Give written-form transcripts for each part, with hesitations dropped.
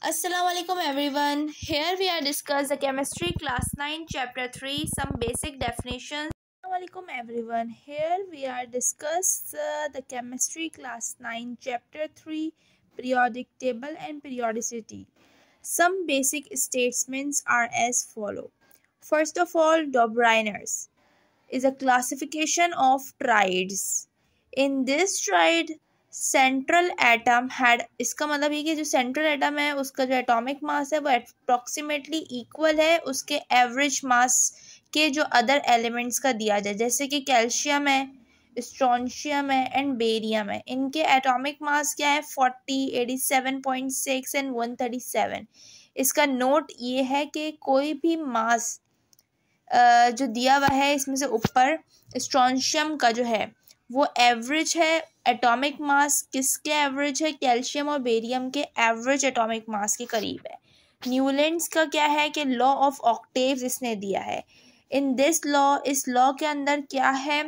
Assalamualaikum everyone. Here we are discuss the chemistry class 9 chapter 3 some basic definitions. Assalamualaikum everyone. Here we are discuss the chemistry class 9 chapter 3 periodic table and periodicity. Some basic statements are as follow. First of all, Dobryner's is a classification of triads. In this triad central atom had, इसका मतलब ये कि जो central atom है उसका जो atomic mass है वो अप्रॉक्सीमेटली इक्वल है उसके एवरेज मास के जो अदर एलिमेंट्स का दिया जाए, जैसे कि कैल्शियम है, स्ट्रोंशियम है एंड बेरियम है। इनके एटॉमिक मास क्या है 40, 87.6 एंड 137। इसका नोट ये है कि कोई भी मास जो दिया हुआ है इसमें से ऊपर स्ट्रोंशियम का जो है वो एवरेज है, एटॉमिक मास किसके एवरेज है, कैल्शियम और बेरियम के एवरेज एटॉमिक मास के करीब है। न्यूलैंड्स का क्या है कि लॉ ऑफ ऑक्टेव्स इसने दिया है। इन दिस लॉ, इस लॉ के अंदर क्या है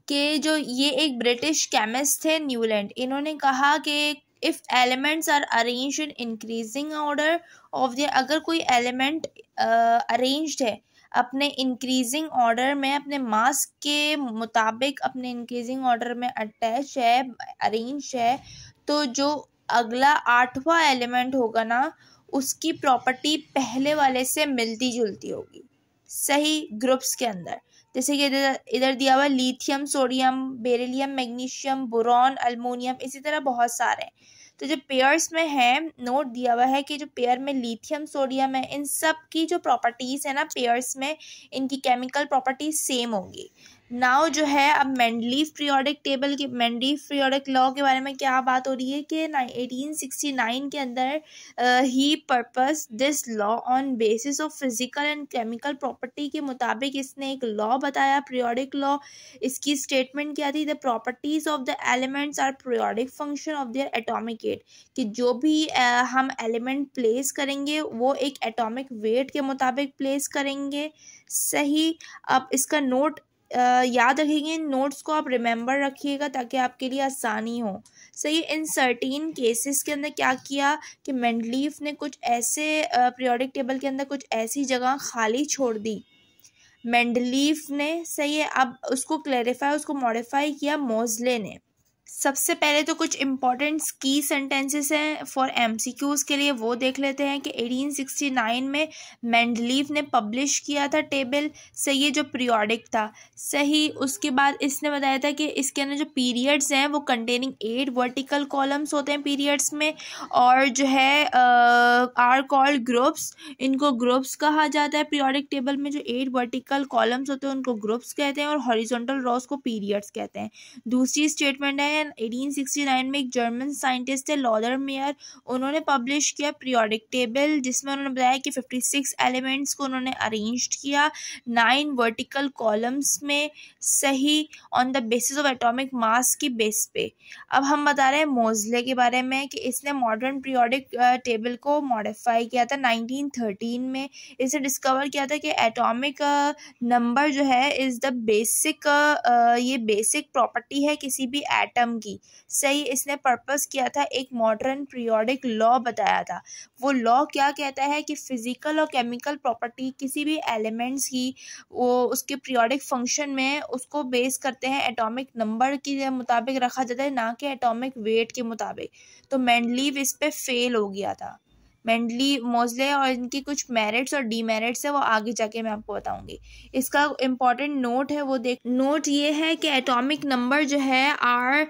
कि जो ये एक ब्रिटिश केमिस्ट थे न्यूलैंड, इन्होंने कहा कि if elements are arranged in increasing order of the, अगर कोई एलिमेंट अरेंज्ड है अपने इंक्रीजिंग ऑर्डर में, अपने मास के मुताबिक अपने इंक्रीजिंग ऑर्डर में अटैच है, अरेंज है, तो जो अगला 8वां एलिमेंट होगा ना उसकी प्रॉपर्टी पहले वाले से मिलती जुलती होगी सही ग्रुप्स के अंदर। जैसे कि इधर दिया हुआ lithium, sodium, beryllium, magnesium, boron, aluminium, इसी तरह बहुत सारे हैं। तो जो पेयर्स में है नोट दिया हुआ है कि जो पेयर में लिथियम सोडियम है इन सब की जो प्रॉपर्टीज़ है ना पेयर्स में, इनकी केमिकल प्रॉपर्टीज सेम होंगी। नाउ जो है अब मेंडलीफ पीरियोडिक टेबल के, मेंडलीफ पीरियोडिक लॉ के बारे में क्या बात हो रही है कि 1869 के अंदर ही purpose this law on basis of physical and chemical property के मुताबिक इसने एक लॉ बताया पीरियोडिक लॉ। इसकी स्टेटमेंट क्या थी, the properties of the elements are periodic function of their atomic weight, कि जो भी हम एलिमेंट प्लेस करेंगे वो एक एटॉमिक वेट के मुताबिक प्लेस करेंगे सही। अब इसका नोट याद रखिएगा, इन नोट्स को आप रिमेंबर रखिएगा ताकि आपके लिए आसानी हो सही। इन सर्टीन केसेस के अंदर क्या किया कि मेंडलीफ ने कुछ ऐसे पीरियोडिक टेबल के अंदर कुछ ऐसी जगह खाली छोड़ दी मेंडलीफ ने सही है। अब उसको क्लैरिफाई, उसको मॉडिफाई किया मोज़ले ने। सबसे पहले तो कुछ इंपॉर्टेंट की सेंटेंसेस हैं फॉर एमसीक्यूज़ के लिए, वो देख लेते हैं कि 1869 में मेंडलीफ ने पब्लिश किया था टेबल सही है जो पीरियोडिक था सही। उसके बाद इसने बताया था कि इसके अंदर जो पीरियड्स हैं वो कंटेनिंग 8 वर्टिकल कॉलम्स होते हैं पीरियड्स में, और जो है आर कॉल्ड ग्रुप्स, इनको ग्रुप्स कहा जाता है। पीरियोडिक टेबल में जो 8 वर्टिकल कॉलम्स होते हैं उनको ग्रुप्स कहते हैं और हॉरिजॉन्टल रॉस को पीरियड्स कहते हैं। दूसरी स्टेटमेंट है 1869 में एक जर्मन साइंटिस्ट है लॉदर मेयर, उन्होंने पब्लिश किया पीरियोडिक टेबल जिसमें उन्होंने बताया कि 56 एलिमेंट्स को उन्होंने अरेंज किया 9 वर्टिकल कॉलम्स में सही on the basis of atomic mass की बेस पे। अब हम बता रहे हैं मोज़ले के बारे में कि इसने मॉडर्न पीरियोडिक टेबल को मॉडिफाई किया था 1913 में। इसे डिस्कवर किया था कि एटॉमिक नंबर जो है इज़ द बेसिक, ये बेसिक प्रॉपर्टी है किसी भी एटम की सही। इसने पर्पस किया था, एक मॉडर्न पीरियोडिक लॉ बताया था। वो लॉ क्या कहता है कि फिजिकल और केमिकल प्रॉपर्टी किसी भी एलिमेंट्स की वो उसके पीरियोडिक फंक्शन में उसको बेस करते हैं एटॉमिक नंबर के मुताबिक रखा जाता है, ना कि एटॉमिक वेट के मुताबिक। तो मेंडलीफ इस पे फेल हो गया था। मेंडली, मोज़ले और इनकी कुछ मेरिट्स और डीमेरिट्स है वो आगे जाके मैं आपको बताऊंगी। इसका इम्पॉर्टेंट नोट है वो देख, नोट ये है कि एटॉमिक नंबर जो है आर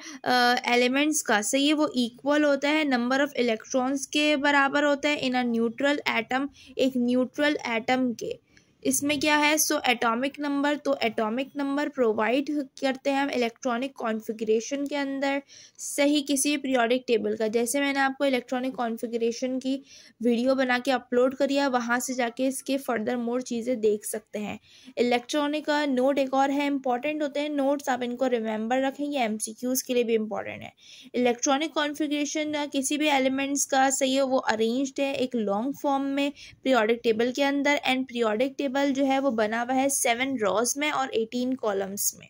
एलिमेंट्स का सही है वो इक्वल होता है नंबर ऑफ इलेक्ट्रॉन्स के बराबर होता है इन अ न्यूट्रल एटम, एक न्यूट्रल एटम के। इसमें क्या है सो एटॉमिक नंबर, तो एटॉमिक नंबर प्रोवाइड करते हैं हम इलेक्ट्रॉनिक कॉन्फ़िगरेशन के अंदर सही किसी पीरियोडिक टेबल का। जैसे मैंने आपको इलेक्ट्रॉनिक कॉन्फ़िगरेशन की वीडियो बना के अपलोड करी है, वहाँ से जाके इसके फर्दर मोर चीज़ें देख सकते हैं। इलेक्ट्रॉनिक का नोट एक और है, इंपॉर्टेंट होते हैं नोट्स, आप इनको रिमेंबर रखें, ये एमसीक्यूज़ के लिए भी इंपॉर्टेंट है। इलेक्ट्रॉनिक कॉन्फ़िगरेशन किसी भी एलिमेंट्स का सही है वो अरेंज्ड है एक लॉन्ग फॉर्म में पीरियोडिक टेबल के अंदर, एंड पीरियोडिक टेबल जो है वो बना हुआ है 7 रॉज में और 18 कॉलम्स में।